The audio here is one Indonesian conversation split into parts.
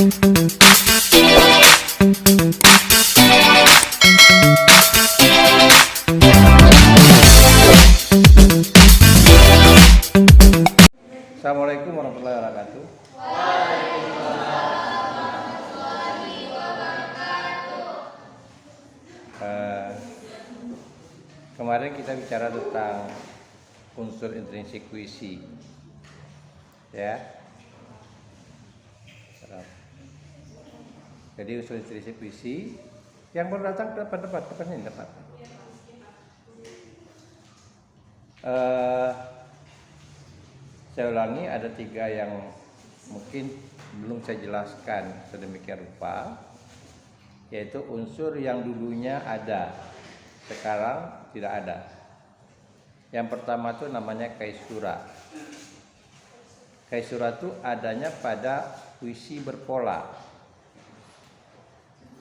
Assalamualaikum warahmatullahi wabarakatuh. Kemarin kita bicara tentang unsur intrinsik puisi, ya. Jadi unsur intrinsik puisi yang baru datang dapat ini dapat. Saya ulangi, ada 3 yang mungkin belum saya jelaskan sedemikian rupa, yaitu unsur yang dulunya ada, sekarang tidak ada. Yang pertama itu namanya kaisura. Kaisura itu adanya pada puisi berpola.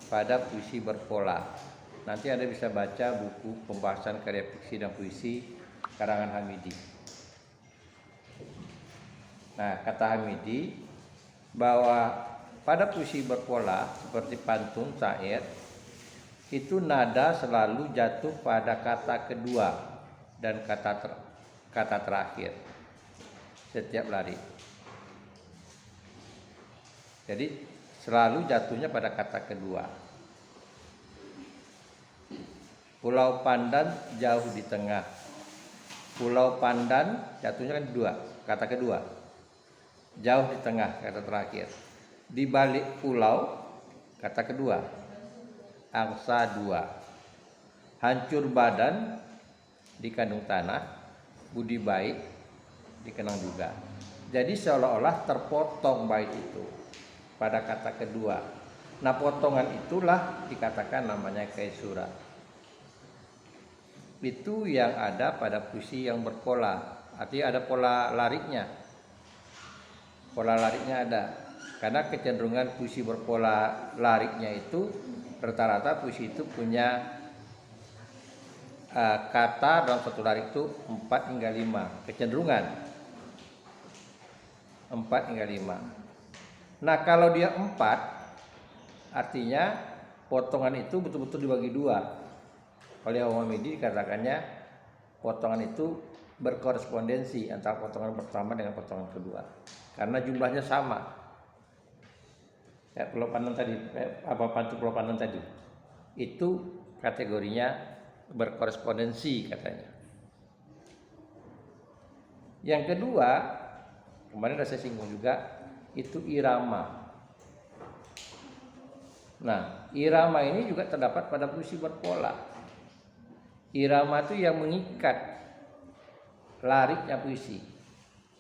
Pada puisi berpola. Nanti Anda bisa baca buku pembahasan karya fiksi dan puisi karangan Hamidi. Nah, kata Hamidi bahwa pada puisi berpola seperti pantun, syair, itu nada selalu jatuh pada kata kedua dan kata terakhir setiap lari. Jadi selalu jatuhnya pada kata kedua. Pulau Pandan jauh di tengah. Pulau Pandan jatuhnya kan kata kedua. Jauh di tengah, kata terakhir. Di balik pulau, kata kedua. Angsa 2. Hancur badan dikandung tanah, budi baik dikenang juga. Jadi seolah-olah terpotong bait itu pada kata kedua. Nah, potongan itulah dikatakan namanya kaisura. Itu yang ada pada puisi yang berpola. Artinya ada pola lariknya. Pola lariknya ada. Karena kecenderungan puisi berpola lariknya itu rata-rata puisi itu punya kata dalam satu larik itu 4 hingga 5. Kecenderungan 4 hingga 5. Nah, kalau dia 4, artinya potongan itu betul-betul dibagi 2. Oleh Hamidi dikatakannya potongan itu berkorespondensi antara potongan pertama dengan potongan kedua. Karena jumlahnya sama. Pulau Pandan tadi, pantun Pulau Pandan tadi, itu kategorinya berkorespondensi katanya. Yang kedua, kemarin sudah saya singgung juga, itu irama. Nah, irama ini juga terdapat pada puisi berpola. Irama itu yang mengikat lariknya puisi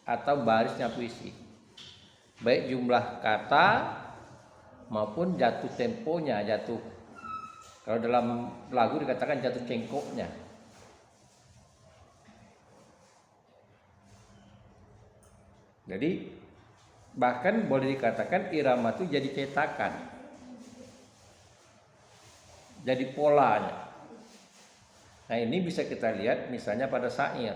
atau barisnya puisi, baik jumlah kata maupun jatuh temponya, kalau dalam lagu dikatakan jatuh cengkoknya. Jadi bahkan boleh dikatakan irama itu jadi cetakan, jadi polanya. Nah, ini bisa kita lihat misalnya pada syair.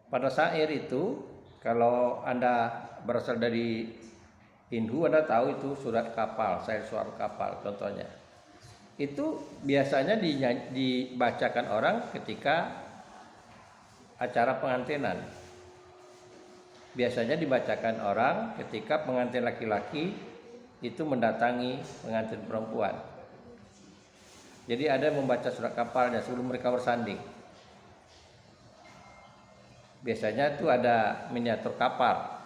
Pada syair itu, kalau Anda berasal dari Hindu, Anda tahu itu surat kapal, syair surat kapal contohnya. Itu biasanya dibacakan orang ketika acara pengantinan. Biasanya dibacakan orang ketika pengantin laki-laki itu mendatangi pengantin perempuan. Jadi ada yang membaca surat kapalnya sebelum mereka bersanding. Biasanya itu ada miniatur kapal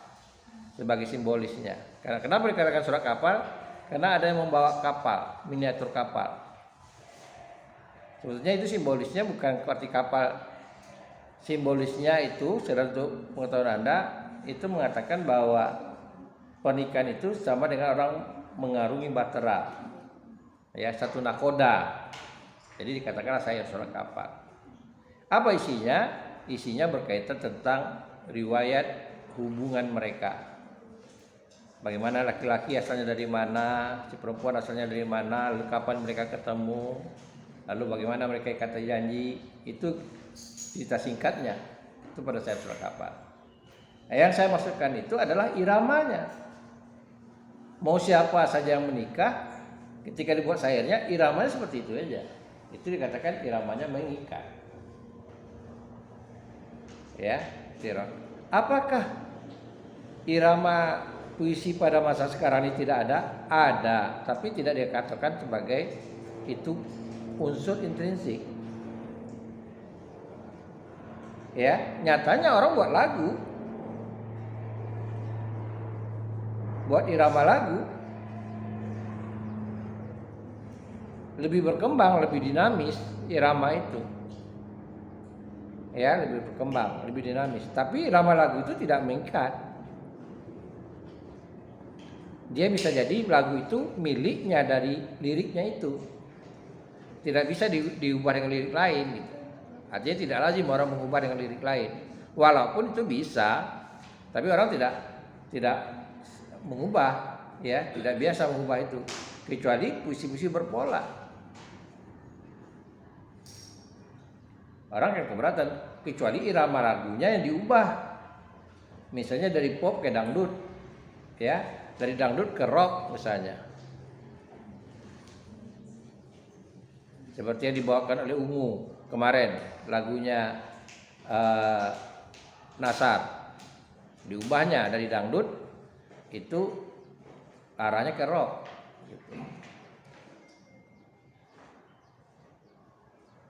sebagai simbolisnya. Karena kenapa dikatakan surat kapal? Karena ada yang membawa kapal, miniatur kapal. Sebetulnya itu simbolisnya bukan seperti kapal. Simbolisnya itu, secara untuk pengetahuan Anda, itu mengatakan bahwa pernikahan itu sama dengan orang mengarungi bahtera. Ya, satu nakoda. Jadi dikatakan saya surat kapal. Apa isinya? Isinya berkaitan tentang riwayat hubungan mereka. Bagaimana laki-laki asalnya dari mana, si perempuan asalnya dari mana, lalu kapan mereka ketemu, lalu bagaimana mereka kata janji. Itu cerita singkatnya. Itu pada saya surat kapal. Nah, yang saya maksudkan itu adalah iramanya. mau siapa saja yang menikah, ketika dibuat syairnya iramanya seperti itu aja. Itu dikatakan iramanya mengikat. Ya, apakah irama puisi pada masa sekarang ini tidak ada? Ada, tapi tidak dikatakan sebagai itu unsur intrinsik. Ya, nyatanya orang buat lagu, buat irama lagu lebih berkembang, lebih dinamis irama itu. Ya, lebih berkembang, lebih dinamis. Tapi irama lagu itu tidak mengikat. Dia bisa jadi lagu itu miliknya dari liriknya itu. Tidak bisa diubah dengan lirik lain gitu. Artinya tidak lazim orang mengubah dengan lirik lain. Walaupun itu bisa, tapi orang tidak mengubah, ya, tidak biasa mengubah itu. Kecuali puisi-puisi berpola. Orang yang keberatan, kecuali irama lagunya yang diubah. Misalnya dari pop ke dangdut, ya, dari dangdut ke rock misalnya. Seperti yang dibawakan oleh Ungu kemarin, lagunya Nasar. Diubahnya dari dangdut itu arahnya ke rock. Gitu.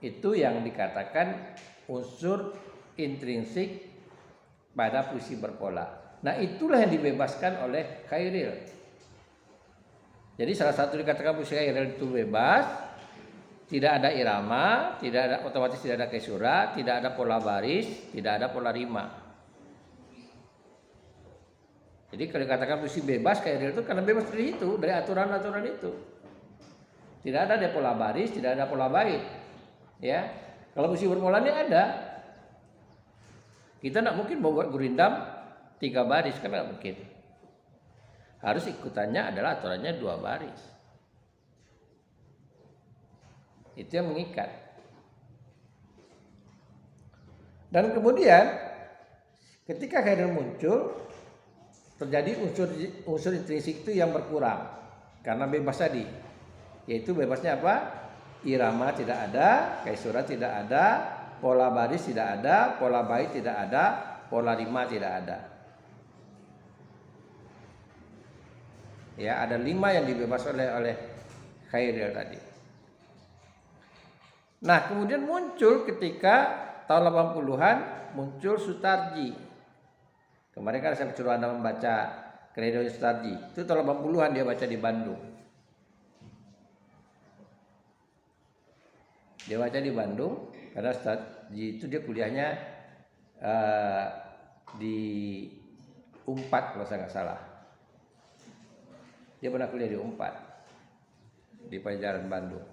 Itu yang dikatakan unsur intrinsik pada puisi berpola. Nah, itulah yang dibebaskan oleh Khairil. Jadi salah satu dikatakan puisi Khairil itu bebas, tidak ada irama, otomatis tidak ada kesura, tidak ada pola baris, tidak ada pola rima. Jadi kalau dikatakan puisi bebas Khairil itu karena bebas dari itu, dari aturan-aturan itu. Tidak ada pola baris, tidak ada pola bait. Ya, kalau puisi berpola ini ada. Kita tidak mungkin membuat gurindam 3 baris, kan tidak mungkin. Harus ikutannya adalah aturannya 2 baris. Itu yang mengikat. Dan kemudian ketika Khairil muncul, terjadi unsur intrinsik itu yang berkurang karena bebas tadi. Yaitu bebasnya apa? Irama tidak ada, kaisura tidak ada, pola baris tidak ada, pola bait tidak ada, pola rima tidak ada. Ya, ada 5 yang dibebaskan oleh Khairil tadi. Nah, kemudian muncul ketika tahun 80-an muncul Sutarji. Kemarin kan saya suruh Anda membaca Kredo Sutarji. Itu tahun 80-an dia baca di Bandung. Dia baca di Bandung karena Sutarji itu dia kuliahnya di Unpad kalau saya nggak salah. Dia pernah kuliah di Unpad di Pajajaran Bandung.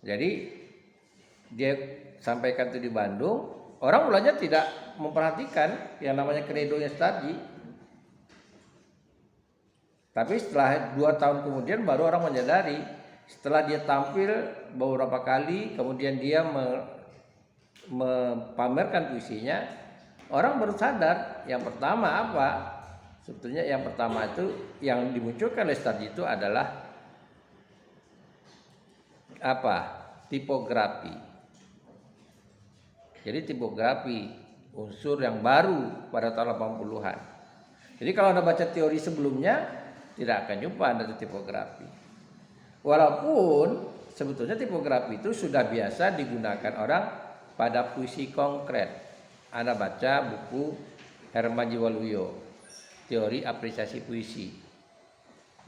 Jadi dia sampaikan itu di Bandung, orang mulanya tidak memperhatikan yang namanya kredonya Sutarji. Tapi setelah 2 tahun kemudian baru orang menyadari, setelah dia tampil beberapa kali, kemudian dia memamerkan puisinya, orang baru sadar yang pertama apa? Sebetulnya yang pertama itu yang dimunculkan oleh Sutarji itu adalah apa? Tipografi. Jadi tipografi unsur yang baru pada tahun 80-an. Jadi kalau Anda baca teori sebelumnya tidak akan jumpa Anda tipografi. Walaupun sebetulnya tipografi itu sudah biasa digunakan orang pada puisi konkret. Anda baca buku Herman Jiwaluyo, Teori Apresiasi Puisi.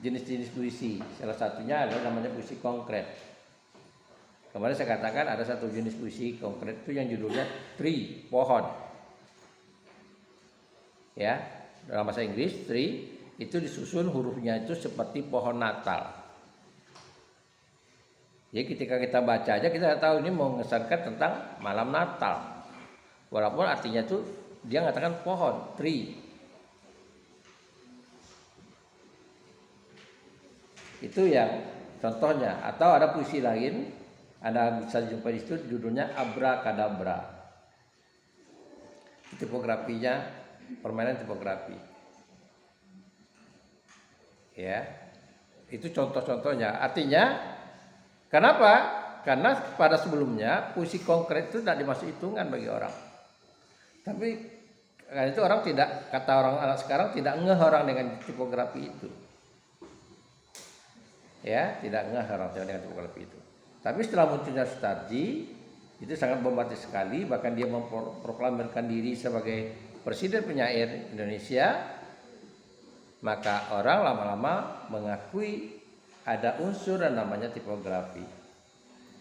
Jenis-jenis puisi, salah satunya adalah namanya puisi konkret. Kemarin saya katakan ada satu jenis puisi konkret itu yang judulnya tree, pohon. Ya, dalam bahasa Inggris tree itu disusun hurufnya itu seperti pohon Natal. Jadi ketika kita baca aja kita tahu ini mau mengesankan tentang malam Natal. Walaupun artinya itu dia mengatakan pohon, tree. Itu yang contohnya. Atau ada puisi lain, Anda bisa jumpa di situ judulnya Abrakadabra. Tipografinya permainan tipografi. Ya, itu contoh-contohnya. Artinya, kenapa? Karena pada sebelumnya puisi konkret itu tidak dimasuk hitungan bagi orang. Tapi karena itu orang tidak, kata orang anak sekarang, tidak ngeh orang dengan tipografi itu. Ya, tidak ngeh orang dengan tipografi itu. Tapi setelah munculnya Sutarji, itu sangat bombastis sekali. Bahkan dia memproklamirkan diri sebagai presiden penyair Indonesia. Maka orang lama-lama mengakui ada unsur yang namanya tipografi.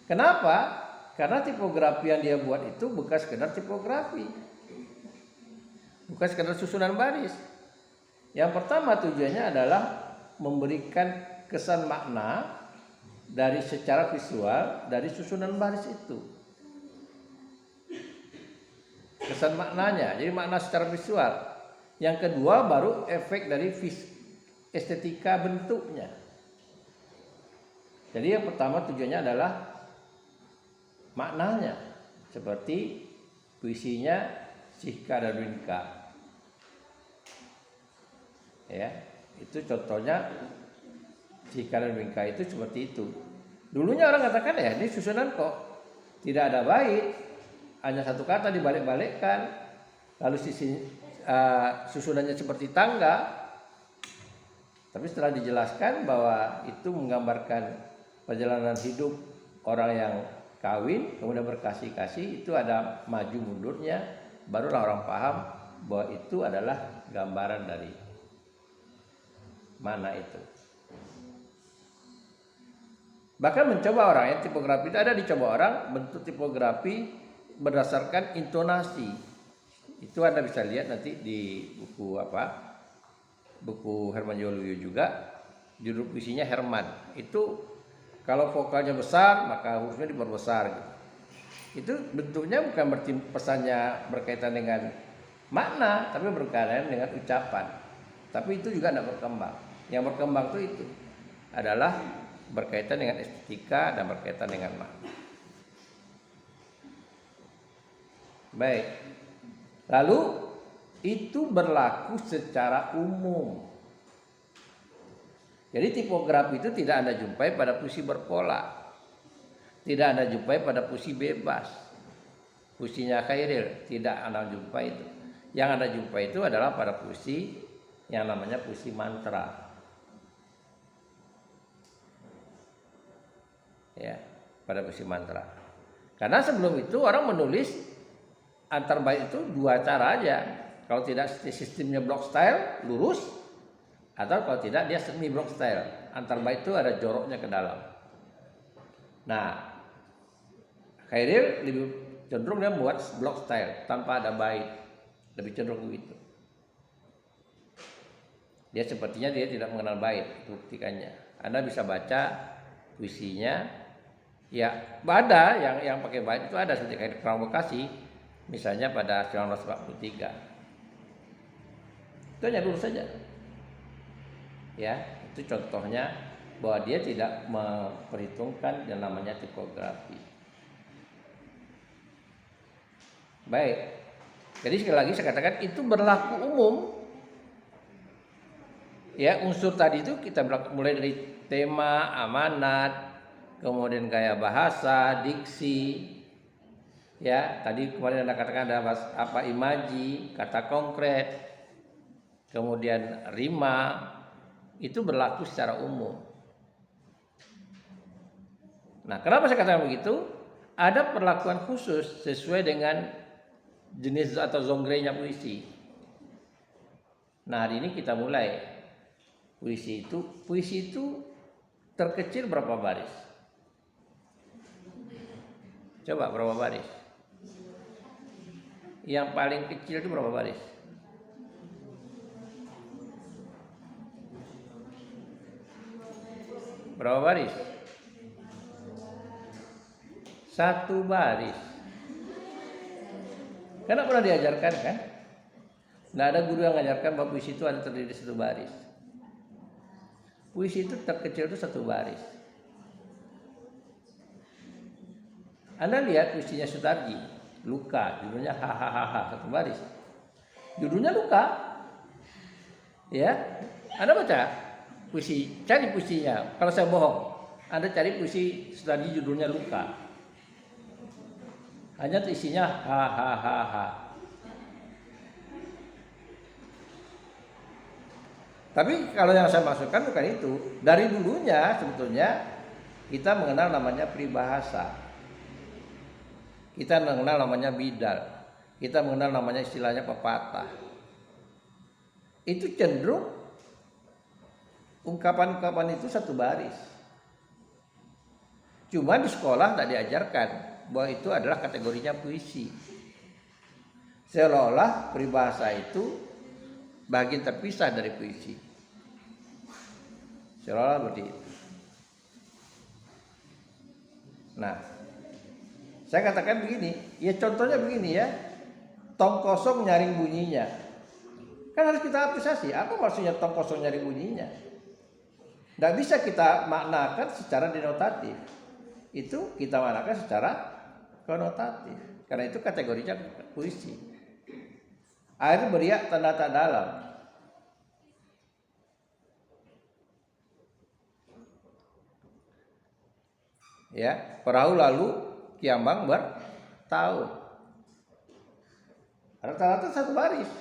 Kenapa? Karena tipografi yang dia buat itu bukan sekedar tipografi, bukan sekedar susunan baris. Yang pertama tujuannya adalah memberikan kesan makna dari secara visual dari susunan baris itu. Kesan maknanya, jadi makna secara visual. Yang kedua baru efek dari estetika bentuknya. Jadi yang pertama tujuannya adalah maknanya, seperti puisinya Sihka dan Winka. Ya, itu contohnya Sihka dan Winka itu seperti itu. Dulunya orang katakan ya ini susunan kok, tidak ada bait, hanya satu kata dibalik-balikkan, lalu susunannya seperti tangga. Tapi setelah dijelaskan bahwa itu menggambarkan perjalanan hidup orang yang kawin kemudian berkasih-kasih, itu ada maju mundurnya, barulah orang paham bahwa itu adalah gambaran dari mana itu. Bahkan mencoba orang ya, tipografi itu ada dicoba orang bentuk tipografi berdasarkan intonasi. Itu Anda bisa lihat nanti di buku buku Herman Yoluyo juga, judul puisinya Herman. Itu kalau vokalnya besar maka hurufnya diperbesar gitu. Itu bentuknya bukan berarti pesannya berkaitan dengan makna, tapi berkaitan dengan ucapan. Tapi itu juga tidak berkembang. Yang berkembang itu adalah berkaitan dengan estetika dan berkaitan dengan makna. Baik. Lalu itu berlaku secara umum. Jadi tipografi itu tidak Anda jumpai pada puisi berpola, tidak Anda jumpai pada puisi bebas. Puisinya Khairil tidak Anda jumpai itu. Yang Anda jumpai itu adalah pada puisi yang namanya puisi mantra. Ya, pada puisi mantra. Karena sebelum itu orang menulis antar bait itu dua cara aja. Kalau tidak sistemnya block style lurus, atau kalau tidak dia semi block style. Antar bait itu ada joroknya ke dalam. Nah, Khairil lebih cenderung dia membuat block style tanpa ada bait, lebih cenderung begitu. Dia sepertinya dia tidak mengenal bait, itu buktikannya. Anda bisa baca puisinya, ya ada yang pakai bait itu ada seperti Khairil Kerang Bekasi. Misalnya pada 1943, itu hanya lurus saja. Ya, itu contohnya bahwa dia tidak memperhitungkan yang namanya tipografi. Baik, jadi sekali lagi saya katakan itu berlaku umum. Ya, unsur tadi itu kita mulai dari tema, amanat, kemudian gaya bahasa, diksi. Ya, tadi kemarin Anda katakan ada apa imaji, kata konkret, kemudian rima, itu berlaku secara umum. Nah, kenapa saya katakan begitu? Ada perlakuan khusus sesuai dengan jenis atau genre-nya puisi. Nah, hari ini kita mulai puisi itu terkecil berapa baris? Coba berapa baris? Yang paling kecil itu berapa baris? Berapa baris? 1 baris. Karena pernah diajarkan kan? Nggak ada guru yang mengajarkan bahwa puisi itu ada terdiri 1 baris. Puisi itu terkecil itu 1 baris. Anda lihat puisinya Sutarji, Luka, judulnya hahaha 1 baris. Judulnya Luka. Ya, Anda baca. puisi, cari puisinya. Kalau saya bohong, Anda cari puisi tadi judulnya Luka. Hanya isinya ha. Tapi kalau yang saya maksudkan bukan itu. Dari dulunya sebetulnya kita mengenal namanya peribahasa. Kita mengenal namanya bidal. Kita mengenal namanya istilahnya pepatah. Itu cenderung ungkapan-ungkapan itu satu baris. Cuma di sekolah tidak diajarkan bahwa itu adalah kategorinya puisi. Seolah-olah peribahasa itu bagian terpisah dari puisi. Seolah-olah seperti itu. Nah, saya katakan begini, ya contohnya begini ya, tong kosong nyaring bunyinya. Kan harus kita apresiasi, apa maksudnya tong kosong nyaring bunyinya? Nggak bisa kita maknakan secara denotatif. Itu kita maknakan secara konotatif. Karena itu kategorinya puisi. Air beriak tanda tak dalam. Ya, perahu lalu kiambang bertahun. Rata-rata satu baris.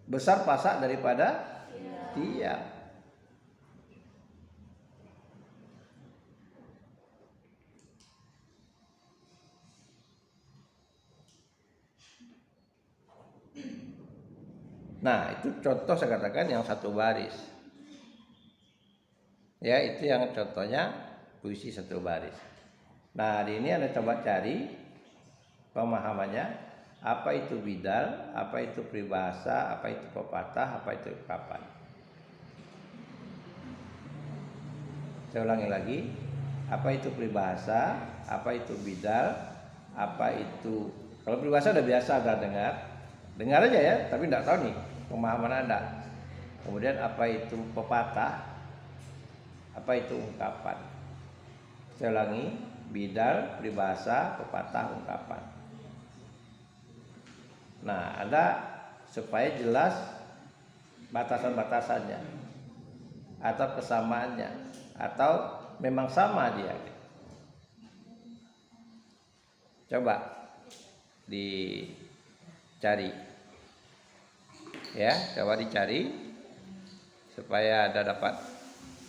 Besar pasak daripada tiang. Nah, itu contoh saya katakan yang satu baris. Ya, itu yang contohnya puisi satu baris. Nah, di ini Anda coba cari pemahamannya, apa itu bidal, apa itu peribahasa, apa itu pepatah, apa itu ungkapan. Saya ulangi lagi, apa itu peribahasa, apa itu bidal, apa itu, kalau peribahasa udah biasa Anda dengar aja ya, tapi tidak tahu nih pemahaman Anda. Kemudian apa itu pepatah, apa itu ungkapan. Saya ulangi, bidal, peribahasa, pepatah, ungkapan. Nah, Anda supaya jelas batasan-batasannya atau kesamaannya atau memang sama dia. Coba dicari. Ya, coba dicari supaya Anda dapat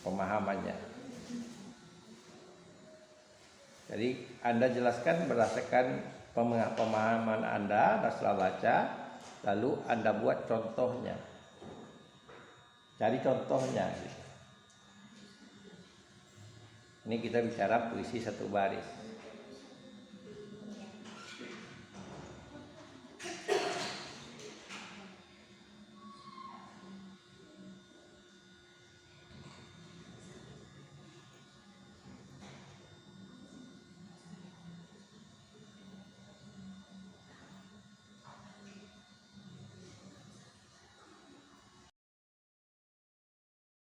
pemahamannya. Jadi Anda jelaskan berdasarkan pemahaman Anda setelah baca, lalu Anda buat contohnya. Cari contohnya. Ini kita bicara puisi satu baris.